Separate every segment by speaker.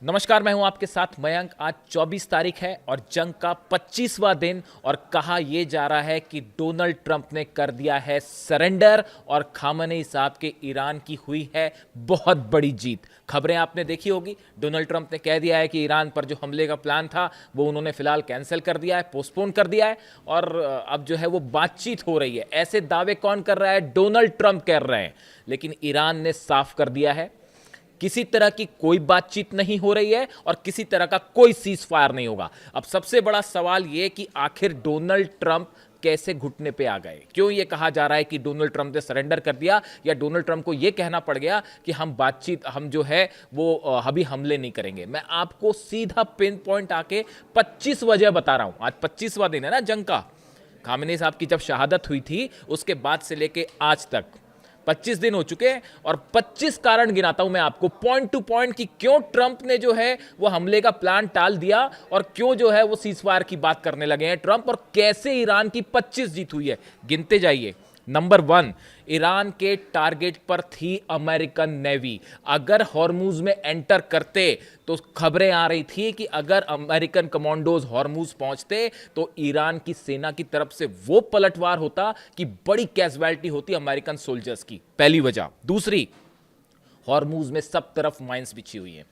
Speaker 1: नमस्कार, मैं हूं आपके साथ मयंक। आज 24 तारीख है और जंग का 25वां दिन और कहा यह जा रहा है कि डोनाल्ड ट्रंप ने कर दिया है सरेंडर और खामेनेई साहब के ईरान की हुई है बहुत बड़ी जीत। खबरें आपने देखी होगी, डोनाल्ड ट्रंप ने कह दिया है कि ईरान पर जो हमले का प्लान था वो उन्होंने फिलहाल कैंसिल कर दिया है, पोस्टपोन कर दिया है और अब जो है वो बातचीत हो रही है। ऐसे दावे कौन कर रहा है? डोनाल्ड ट्रंप कर रहे हैं, लेकिन ईरान ने साफ कर दिया है किसी तरह की कोई बातचीत नहीं हो रही है और किसी तरह का कोई सीज फायर नहीं होगा। अब सबसे बड़ा सवाल यह कि आखिर डोनाल्ड ट्रंप कैसे घुटने पे आ गए? क्यों यह कहा जा रहा है कि डोनाल्ड ट्रंप ने सरेंडर कर दिया, या डोनाल्ड ट्रंप को यह कहना पड़ गया कि हम जो है वो अभी हमले नहीं करेंगे? मैं आपको सीधा पिन पॉइंट आके 25 वजह बता रहा हूं। आज 25वां दिन है ना जंग का। खामेनेई साहब की जब शहादत हुई थी उसके बाद से लेके आज तक 25 दिन हो चुके हैं और 25 कारण गिनाता हूं मैं आपको पॉइंट टू पॉइंट कि क्यों ट्रंप ने जो है वो हमले का प्लान टाल दिया और क्यों जो है वो सीजफायर की बात करने लगे हैं ट्रंप, और कैसे ईरान की 25 जीत हुई है। गिनते जाइए। नंबर 1, ईरान के टारगेट पर थी अमेरिकन नेवी। अगर हॉर्मुज में एंटर करते तो खबरें आ रही थी कि अगर अमेरिकन कमांडोज हॉर्मुज पहुंचते तो ईरान की सेना की तरफ से वो पलटवार होता कि बड़ी कैजुअलिटी होती अमेरिकन सोल्जर्स की। पहली वजह। दूसरी, हॉर्मुज में सब तरफ माइंस बिछी हुई हैं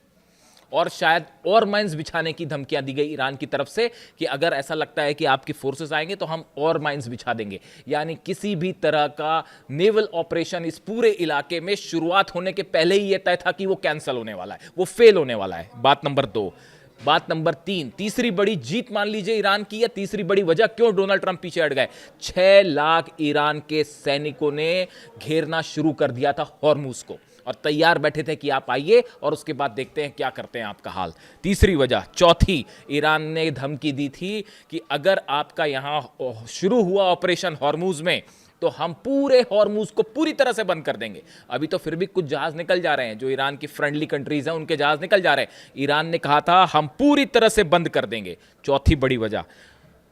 Speaker 1: और शायद और माइंस बिछाने की धमकियां दी गई ईरान की तरफ से कि अगर ऐसा लगता है कि आपकी फोर्सेस आएंगे तो हम और माइंस बिछा देंगे। यानी किसी भी तरह का नेवल ऑपरेशन इस पूरे इलाके में शुरुआत होने के पहले ही यह तय था कि वो कैंसिल होने वाला है, वो फेल होने वाला है। बात नंबर 2। बात नंबर 3, तीसरी बड़ी जीत मान लीजिए ईरान की, या तीसरी बड़ी वजह क्यों डोनाल्ड ट्रंप पीछे हट गए। 6 लाख ईरान के सैनिकों ने घेरना शुरू कर दिया था हॉर्मुज को और तैयार बैठे थे कि आप आइए और उसके बाद देखते हैं क्या करते हैं आपका हाल। तीसरी वजह। चौथी, ईरान ने धमकी दी थी कि अगर आपका यहां शुरू हुआ ऑपरेशन हॉर्मुज में तो हम पूरे हॉर्मुज को पूरी तरह से बंद कर देंगे। अभी तो फिर भी कुछ जहाज निकल जा रहे हैं, जो ईरान की फ्रेंडली कंट्रीज हैं उनके जहाज निकल जा रहे हैं। ईरान ने कहा था हम पूरी तरह से बंद कर देंगे। चौथी बड़ी वजह।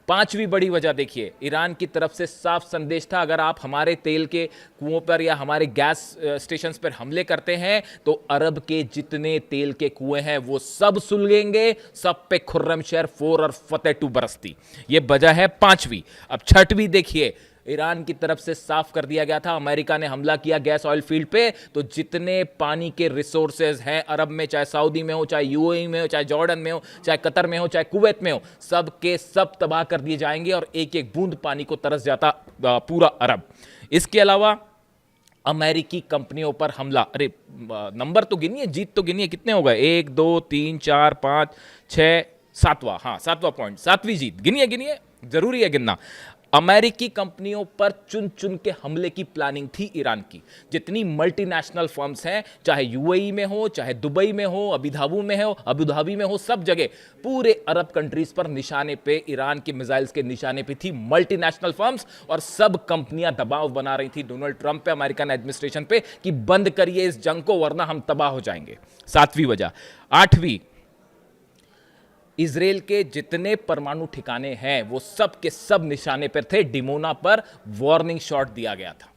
Speaker 1: पांचवी बड़ी वजह देखिए, ईरान की तरफ से साफ संदेश था अगर आप हमारे तेल के कुओं पर या हमारे गैस स्टेशन पर हमले करते हैं तो अरब के जितने तेल के कुएं हैं वो सब सुलगेंगे, सब पे खुर्रम शहर 4 और फतेह 2 बरसती। ये वजह है पांचवी। अब छठवीं देखिए, ईरान की तरफ से साफ कर दिया गया था अमेरिका ने हमला किया गैस ऑयल फील्ड पे तो जितने पानी के रिसोर्सेज हैं अरब में, चाहे सऊदी में हो, चाहे यूएई में हो, चाहे जॉर्डन में हो, चाहे कतर में हो, चाहे कुवैत में हो, सब के सब तबाह कर दिए जाएंगे और एक एक बूंद पानी को तरस जाता पूरा अरब। इसके अलावा अमेरिकी कंपनियों पर हमला। अरे नंबर तो गिनिए, जीत तो गिनिए, कितने हो गए? 1 2 3 4 5 6 7वां। हाँ, 7वां पॉइंट, 7वीं जीत। गिनिए गिनिए, जरूरी है गिनना। अमेरिकी कंपनियों पर चुन चुन के हमले की प्लानिंग थी ईरान की। जितनी मल्टीनेशनल फर्म्स हैं, चाहे यूएई में हो, चाहे दुबई में हो, अबू धाबी में हो, सब जगह पूरे अरब कंट्रीज पर निशाने पे ईरान के मिसाइल्स के निशाने पे थी मल्टीनेशनल फर्म्स और सब कंपनियां दबाव बना रही थी डोनाल्ड ट्रंप पे, अमेरिकन एडमिनिस्ट्रेशन पे कि बंद करिए इस जंग को वरना हम तबाह हो जाएंगे। 7वीं वजह। 8वीं, इजराइल के जितने परमाणु ठिकाने हैं वो सब के सब निशाने पर थे। डिमोना पर वार्निंग शॉट दिया गया था।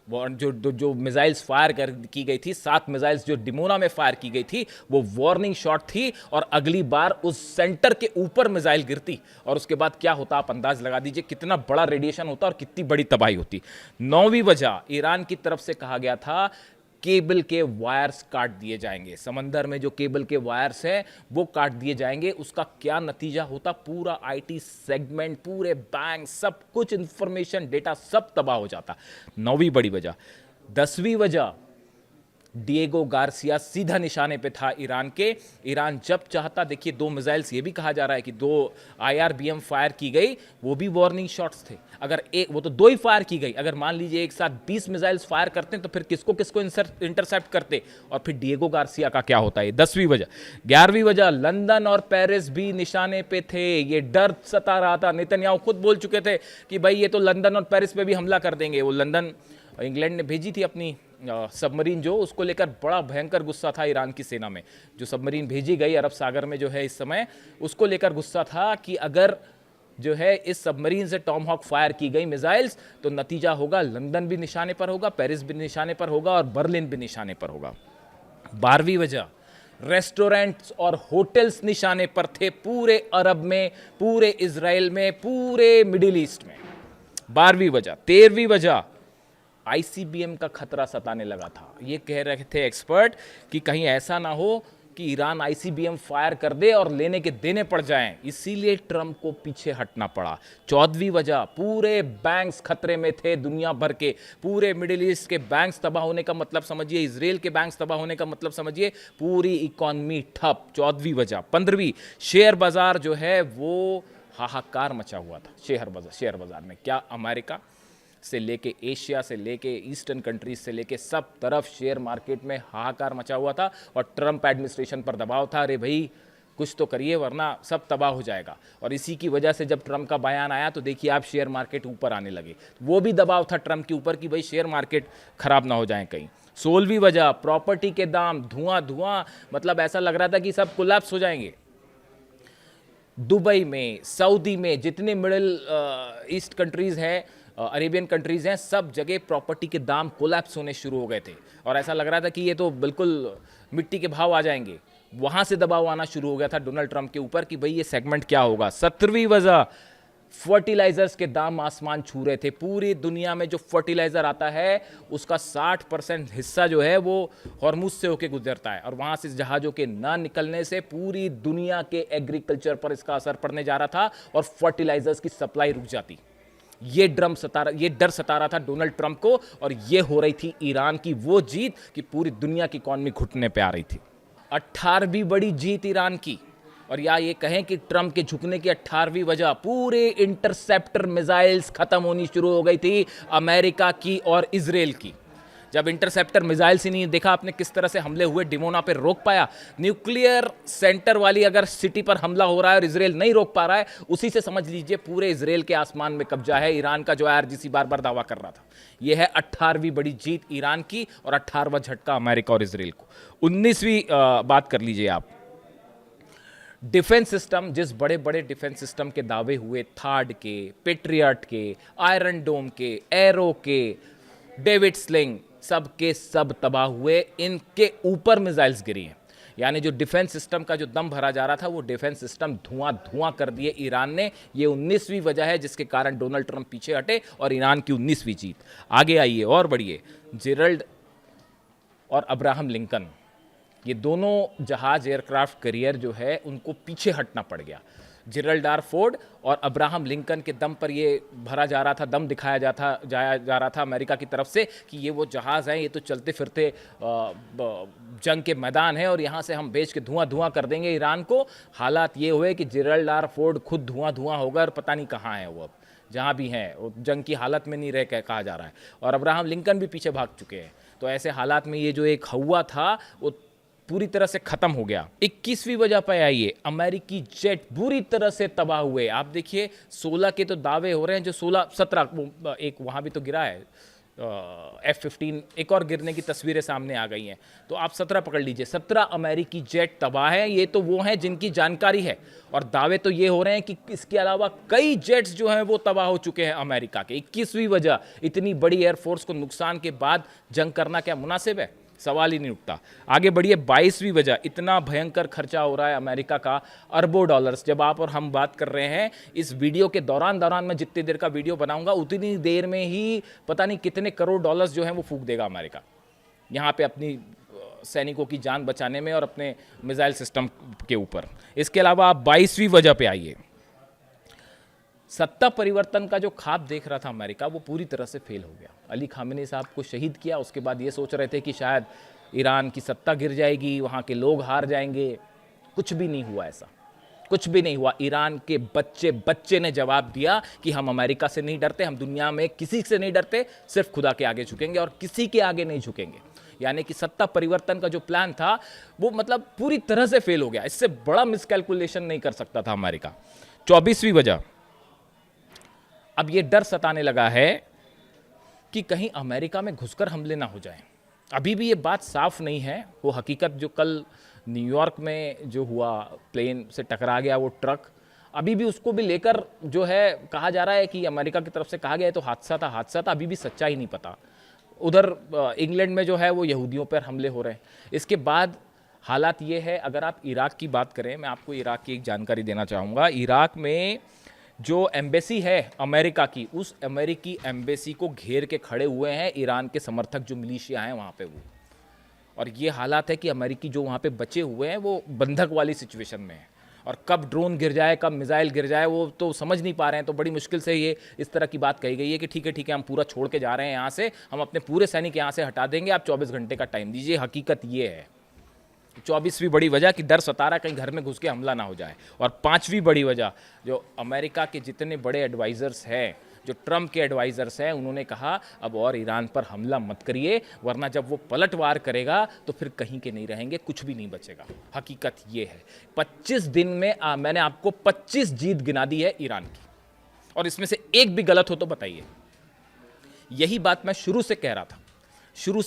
Speaker 1: जो मिसाइल्स फायर की गई थी, 7 मिसाइल्स जो डिमोना में फायर की गई थी वो वार्निंग शॉट थी और अगली बार उस सेंटर के ऊपर मिसाइल गिरती और उसके बाद क्या होता आप अंदाज लगा दीजिए, कितना बड़ा रेडिएशन होता और कितनी बड़ी तबाही होती। 9वीं वजह, ईरान की तरफ से कहा गया था केबल के वायर्स काट दिए जाएंगे। समंदर में जो केबल के वायर्स हैं वो काट दिए जाएंगे। उसका क्या नतीजा होता? पूरा आईटी सेगमेंट, पूरे बैंक, सब कुछ इंफॉर्मेशन, डेटा सब तबाह हो जाता। 9वीं बड़ी वजह। 10वीं वजह, डिएगो गार्सिया सीधा निशाने पे था ईरान के। ईरान जब चाहता, देखिए 2 मिसाइल्स, ये भी कहा जा रहा है कि 2 आईआरबीएम फायर की गई, वो भी वार्निंग शॉट्स थे। अगर एक, वो तो 2 ही फायर की गई, अगर मान लीजिए एक साथ 20 मिसाइल्स फायर करते हैं तो फिर किसको किसको इंटरसेप्ट करते, और फिर डिएगो गार्सिया का क्या होता है। 10वीं वजह। 11वीं वजह, लंदन और पेरिस भी निशाने पे थे। ये डर सता रहा था, नेतन्याहू खुद बोल चुके थे कि भाई ये तो लंदन और पेरिस पे भी हमला कर देंगे। वो लंदन, इंग्लैंड ने भेजी थी अपनी सबमरीन, जो उसको लेकर बड़ा भयंकर गुस्सा था ईरान की सेना में। जो सबमरीन भेजी गई अरब सागर में जो है इस समय, उसको लेकर गुस्सा था कि अगर जो है इस सबमरीन से टॉमहॉक फायर की गई मिसाइल्स तो नतीजा होगा लंदन भी निशाने पर होगा, पेरिस भी निशाने पर होगा और बर्लिन भी निशाने पर होगा। 12वीं वजह, रेस्टोरेंट्स और होटल्स निशाने पर थे, पूरे अरब में, पूरे इजराइल में, पूरे मिडिल ईस्ट में। 12वीं वजह, 13वीं वजह, आईसीबीएम का खतरा सताने लगा था। ये कह रहे थे एक्सपर्ट कि कहीं ऐसा ना हो कि ईरान आईसीबीएम फायर कर दे और लेने के देने पड़ जाएं, इसीलिए ट्रंप को पीछे हटना पड़ा। 14वीं वजह, पूरे बैंक्स खतरे में थे, दुनिया भर के, पूरे मिडिल ईस्ट के बैंक्स तबाह होने का मतलब समझिए, इजराइल के बैंक्स तबाह होने का मतलब समझिए, पूरी इकॉनमी ठप। 14वीं वजह। 15वीं, शेयर बाजार जो है वो हाहाकार मचा हुआ था। शेयर बाजार में क्या, अमेरिका से लेके एशिया से लेके ईस्टर्न कंट्रीज से लेके सब तरफ शेयर मार्केट में हाहाकार मचा हुआ था और ट्रंप एडमिनिस्ट्रेशन पर दबाव था, अरे भाई कुछ तो करिए वरना सब तबाह हो जाएगा। और इसी की वजह से जब ट्रंप का बयान आया तो देखिए आप शेयर मार्केट ऊपर आने लगे। वो भी दबाव था ट्रंप के ऊपर कि भाई शेयर मार्केट खराब ना हो जाए कहीं। 16वीं वजह, प्रॉपर्टी के दाम धुआं, मतलब ऐसा लग रहा था कि सब कोलैप्स हो जाएंगे। दुबई में, सऊदी में, जितने मिडिल ईस्ट कंट्रीज हैं, अरेबियन कंट्रीज हैं, सब जगह प्रॉपर्टी के दाम कोलैप्स होने शुरू हो गए थे और ऐसा लग रहा था कि ये तो बिल्कुल मिट्टी के भाव आ जाएंगे। वहां से दबाव आना शुरू हो गया था डोनाल्ड ट्रंप के ऊपर कि भाई ये सेगमेंट क्या होगा। 17वीं वजह, फर्टिलाइजर्स के दाम आसमान छू रहे थे। पूरी दुनिया में जो फर्टिलाइजर आता है उसका 60% हिस्सा जो है वो हॉर्मुज से होकर गुजरता है और वहां से जहाज़ों के ना निकलने से पूरी दुनिया के एग्रीकल्चर पर इसका असर पड़ने जा रहा था और फर्टिलाइजर्स की सप्लाई रुक जाती। ये डर सता रहा था डोनाल्ड ट्रंप को और ये हो रही थी ईरान की वो जीत कि पूरी दुनिया की इकॉनमी घुटने पे आ रही थी। 18वीं बड़ी जीत ईरान की, और या ये कहें कि ट्रंप के झुकने की 18वीं वजह, पूरे इंटरसेप्टर मिसाइल्स खत्म होनी शुरू हो गई थी अमेरिका की और इजराइल की। जब इंटरसेप्टर मिसाइल्स ही नहीं देखा आपने किस तरह से हमले हुए, डिमोना पे रोक पाया। न्यूक्लियर सेंटर वाली अगर सिटी पर हमला हो रहा है और इजराइल नहीं रोक पा रहा है, उसी से समझ लीजिए पूरे इजराइल के आसमान में कब्जा है ईरान का, जो आईआरजीसी बार बार दावा कर रहा था। यह है 18वीं बड़ी जीत ईरान की और 18वां झटका अमेरिका और इजराइल को। 19वीं बात कर लीजिए आप, डिफेंस सिस्टम, जिस बड़े बड़े डिफेंस सिस्टम के दावे हुए, थार्ड के, पेट्रियट के, आयरन डोम के, एरो के, डेविड स्लिंग, सब के सब तबाह हुए। इनके ऊपर मिसाइल्स गिरी हैं, यानी जो डिफेंस सिस्टम का जो दम भरा जा रहा था वो डिफेंस सिस्टम धुआं कर दिए ईरान ने। ये 19वीं वजह है जिसके कारण डोनाल्ड ट्रंप पीछे हटे और ईरान की 19वीं जीत। आगे आइए और बढ़िए, जेरल्ड और अब्राहम लिंकन, ये दोनों जहाज एयरक्राफ्ट करियर जो है उनको पीछे हटना पड़ गया। जेरल्ड आर फोर्ड और अब्राहम लिंकन के दम पर ये भरा जा रहा था, दम दिखाया जाया जा रहा था अमेरिका की तरफ से कि ये वो जहाज़ हैं, ये तो चलते फिरते जंग के मैदान है और यहाँ से हम भेज के धुआं कर देंगे ईरान को। हालात ये हुए कि जेरल्ड आर फोर्ड खुद धुआं होगा और पता नहीं कहाँ है वो, अब जहाँ भी हैं वो जंग की हालत में नहीं रह कहा जा रहा है, और अब्राहम लिंकन भी पीछे भाग चुके हैं। तो ऐसे हालात में ये जो एक हवा था वो पूरी तरह से खत्म हो गया। 21वीं वजह पर आइए, अमेरिकी जेट बुरी तरह से तबाह हुए। आप देखिए 16 के तो दावे हो रहे हैं, जो 17 एक वहां भी तो गिरा है F-15, एक और गिरने की तस्वीरें सामने आ गई हैं। तो आप 17 पकड़ लीजिए, 17 अमेरिकी जेट तबाह हैं। ये तो वो हैं जिनकी जानकारी है, और दावे तो ये हो रहे हैं कि इसके अलावा कई जेट्स जो हैं वो तबाह हो चुके हैं अमेरिका के। 21वीं वजह, इतनी बड़ी एयरफोर्स को नुकसान के बाद जंग करना क्या मुनासिब है? सवाल ही नहीं उठता। आगे बढ़िए, 22वीं वजह, इतना भयंकर खर्चा हो रहा है अमेरिका का, अरबों डॉलर्स। जब आप और हम बात कर रहे हैं इस वीडियो के दौरान मैं जितनी देर का वीडियो बनाऊंगा उतनी देर में ही पता नहीं कितने करोड़ डॉलर्स जो हैं वो फूंक देगा अमेरिका यहाँ पे अपनी सैनिकों की जान बचाने में और अपने मिसाइल सिस्टम के ऊपर। इसके अलावा आप 22वीं वजह पे आइए, सत्ता परिवर्तन का जो ख्वाब देख रहा था अमेरिका वो पूरी तरह से फेल हो गया। अली खामेनी साहब को शहीद किया, उसके बाद ये सोच रहे थे कि शायद ईरान की सत्ता गिर जाएगी, वहाँ के लोग हार जाएंगे। कुछ भी नहीं हुआ, ऐसा कुछ भी नहीं हुआ। ईरान के बच्चे ने जवाब दिया कि हम अमेरिका से नहीं डरते, हम दुनिया में किसी से नहीं डरते, सिर्फ खुदा के आगे झुकेंगे और किसी के आगे नहीं झुकेंगे। यानी कि सत्ता परिवर्तन का जो प्लान था वो मतलब पूरी तरह से फेल हो गया। इससे बड़ा मिसकैलकुलेशन नहीं कर सकता था अमेरिका। 24वीं वजह, अब ये डर सताने लगा है कि कहीं अमेरिका में घुसकर हमले ना हो जाएं। अभी भी ये बात साफ नहीं है। वो हकीकत जो कल न्यूयॉर्क में जो हुआ, प्लेन से टकरा गया वो ट्रक, अभी भी उसको भी लेकर जो है कहा जा रहा है कि अमेरिका की तरफ से कहा गया है तो हादसा था, अभी भी सच्चाई नहीं पता। उधर इंग्लैंड में जो है वो यहूदियों पर हमले हो रहे हैं। इसके बाद हालात ये है, अगर आप इराक की बात करें, मैं आपको इराक की एक जानकारी देना चाहूँगा। इराक में जो एम्बेसी है अमेरिका की, उस अमेरिकी एम्बेसी को घेर के खड़े हुए हैं ईरान के समर्थक, जो मिलिशिया हैं वहाँ पे वो। और ये हालात है कि अमेरिकी जो वहाँ पे बचे हुए हैं वो बंधक वाली सिचुएशन में है, और कब ड्रोन गिर जाए, कब मिसाइल गिर जाए, वो तो समझ नहीं पा रहे हैं। तो बड़ी मुश्किल से ये इस तरह की बात कही गई है कि ठीक है हम पूरा छोड़ के जा रहे हैं यहाँ से, हम अपने पूरे सैनिक यहाँ से हटा देंगे, आप 24 घंटे का टाइम दीजिए। हकीकत ये है 24वीं बड़ी वजह कि डर सता रहा कहीं घर में घुस के हमला ना हो जाए। और 5वीं बड़ी वजह, जो अमेरिका के जितने बड़े एडवाइज़र्स हैं, जो ट्रंप के एडवाइज़र्स हैं, उन्होंने कहा अब और ईरान पर हमला मत करिए, वरना जब वो पलटवार करेगा तो फिर कहीं के नहीं रहेंगे, कुछ भी नहीं बचेगा। हकीकत ये है 25 दिन में मैंने आपको 25 जीत गिना दी है ईरान की, और इसमें से एक भी गलत हो तो बताइए। यही बात मैं शुरू से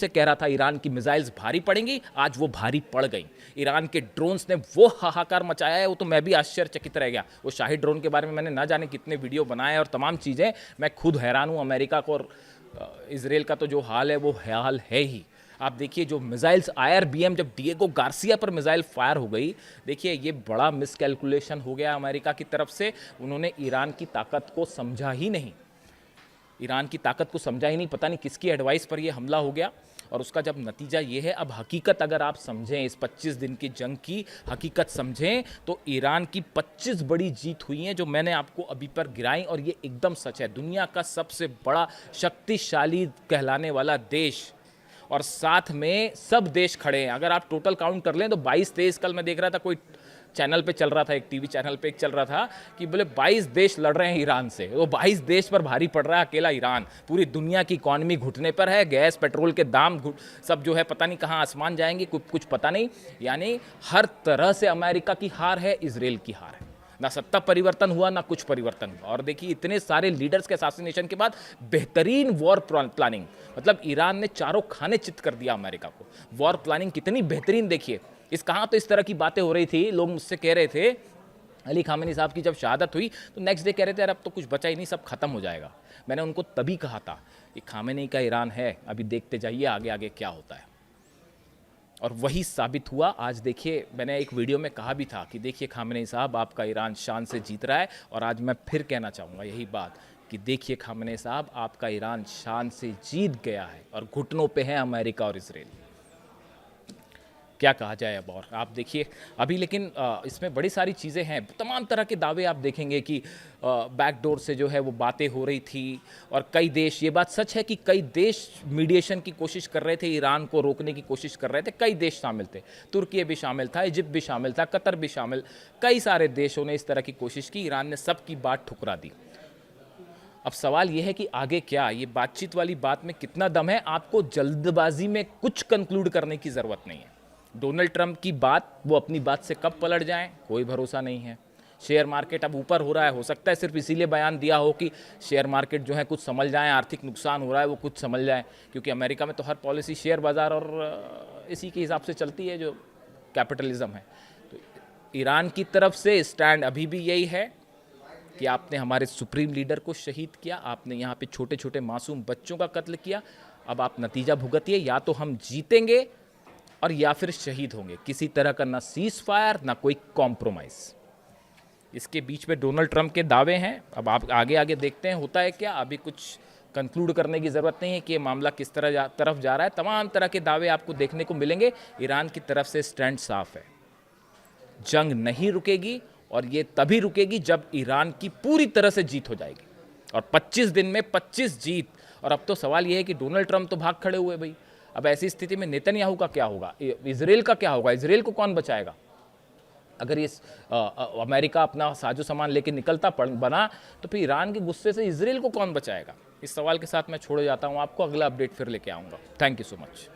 Speaker 1: कह रहा था ईरान की मिसाइल्स भारी पड़ेंगी, आज वो भारी पड़ गई। ईरान के ड्रोन्स ने वो हाहाकार मचाया है, वो तो मैं भी आश्चर्यचकित रह गया। वो शाही ड्रोन के बारे में मैंने ना जाने कितने वीडियो बनाए और तमाम चीज़ें, मैं खुद हैरान हूँ। अमेरिका को और इसराइल का तो जो हाल है वो हाल है ही। आप देखिए जो मिसाइल्स IRBM, जब डिएगो गार्सिया पर मिसाइल फायर हो गई, देखिए ये बड़ा मिसकैलकुलेशन हो गया अमेरिका की तरफ से। उन्होंने ईरान की ताकत को समझा ही नहीं, पता नहीं किसकी एडवाइस पर यह हमला हो गया। और उसका जब नतीजा ये है, अब हकीकत अगर आप समझें, इस 25 दिन की जंग की हकीकत समझें, तो ईरान की 25 बड़ी जीत हुई हैं जो मैंने आपको अभी पर गिराई, और ये एकदम सच है। दुनिया का सबसे बड़ा शक्तिशाली कहलाने वाला देश, और साथ में सब देश खड़े हैं। अगर आप टोटल काउंट कर लें तो 22-23, कल मैं देख रहा था कोई चैनल पे चल रहा था, एक टीवी चैनल पे एक चल रहा था कि बोले 22 देश लड़ रहे हैं ईरान से। वो 22 देश पर भारी पड़ रहा है अकेला ईरान। पूरी दुनिया की इकॉनमी घुटने पर है, गैस पेट्रोल के दाम सब जो है पता नहीं कहाँ आसमान जाएंगे, कुछ पता नहीं। यानी हर तरह से अमेरिका की हार है, इजराइल की हार है। ना सत्ता परिवर्तन हुआ, ना कुछ परिवर्तन हुआ। और देखिए इतने सारे लीडर्स के असैसिनेशन के बाद बेहतरीन वॉर प्लानिंग, मतलब ईरान ने चारों खाने चित कर दिया अमेरिका को। वॉर प्लानिंग कितनी बेहतरीन देखिए। कहाँ तो इस तरह की बातें हो रही थी, लोग मुझसे कह रहे थे अली खामेनी साहब की जब शहादत हुई तो नेक्स्ट डे कह रहे थे यार अब तो कुछ बचा ही नहीं, सब खत्म हो जाएगा। मैंने उनको तभी कहा था कि खामेनी का ईरान है, अभी देखते जाइए आगे आगे क्या होता है। और वही साबित हुआ। आज देखिए, मैंने एक वीडियो में कहा भी था कि देखिए खामेनी साहब, आपका ईरान शान से जीत रहा है। और आज मैं फिर कहना चाहूँगा यही बात कि देखिए खामेनी साहब, आपका ईरान शान से जीत गया है और घुटनों पे है अमेरिका और इजराइल। क्या कहा जाए अब। और आप देखिए अभी, लेकिन इसमें बड़ी सारी चीज़ें हैं, तमाम तरह के दावे आप देखेंगे कि बैकडोर से जो है वो बातें हो रही थी। और कई देश, ये बात सच है कि कई देश मीडिएशन की कोशिश कर रहे थे, ईरान को रोकने की कोशिश कर रहे थे। कई देश शामिल थे, तुर्की भी शामिल था, इजिप्ट भी शामिल था, कतर भी शामिल, कई सारे देशों ने इस तरह की कोशिश की। ईरान ने सबकी बात ठुकरा दी। अब सवाल यह है कि आगे क्या, ये बातचीत वाली बात में कितना दम है। आपको जल्दबाजी में कुछ कंक्लूड करने की ज़रूरत नहीं है। डोनाल्ड ट्रंप की बात, वो अपनी बात से कब पलट जाएं, कोई भरोसा नहीं है। शेयर मार्केट अब ऊपर हो रहा है, हो सकता है सिर्फ इसीलिए बयान दिया हो कि शेयर मार्केट जो है कुछ समझ जाएं, आर्थिक नुकसान हो रहा है वो कुछ समझ जाएं। क्योंकि अमेरिका में तो हर पॉलिसी शेयर बाज़ार और इसी के हिसाब से चलती है, जो कैपिटलिज्म है। तो ईरान की तरफ से स्टैंड अभी भी यही है कि आपने हमारे सुप्रीम लीडर को शहीद किया, आपने यहाँ पे छोटे छोटे मासूम बच्चों का कत्ल किया। अब आप नतीजा भुगतिए, या तो हम जीतेंगे और या फिर शहीद होंगे। किसी तरह का ना सीज फायर, ना कोई कॉम्प्रोमाइज़। इसके बीच में डोनाल्ड ट्रंप के दावे हैं। अब आप आगे आगे देखते हैं होता है क्या। अभी कुछ कंक्लूड करने की ज़रूरत नहीं है कि ये मामला किस तरफ जा रहा है। तमाम तरह के दावे आपको देखने को मिलेंगे। ईरान की तरफ से स्टैंड साफ है, जंग नहीं रुकेगी, और ये तभी रुकेगी जब ईरान की पूरी तरह से जीत हो जाएगी। और 25 दिन में 25 जीत। और अब तो सवाल ये है कि डोनाल्ड ट्रंप तो भाग खड़े हुए भाई। अब ऐसी स्थिति में नेतन्याहू का क्या होगा, इजराइल का क्या होगा, इजराइल को कौन बचाएगा। अगर ये अमेरिका अपना साजो सामान लेके निकलता बना, तो फिर ईरान के गुस्से से इजराइल को कौन बचाएगा। इस सवाल के साथ मैं छोड़ जाता हूँ आपको, अगला अपडेट फिर लेके आऊँगा। Thank you so much.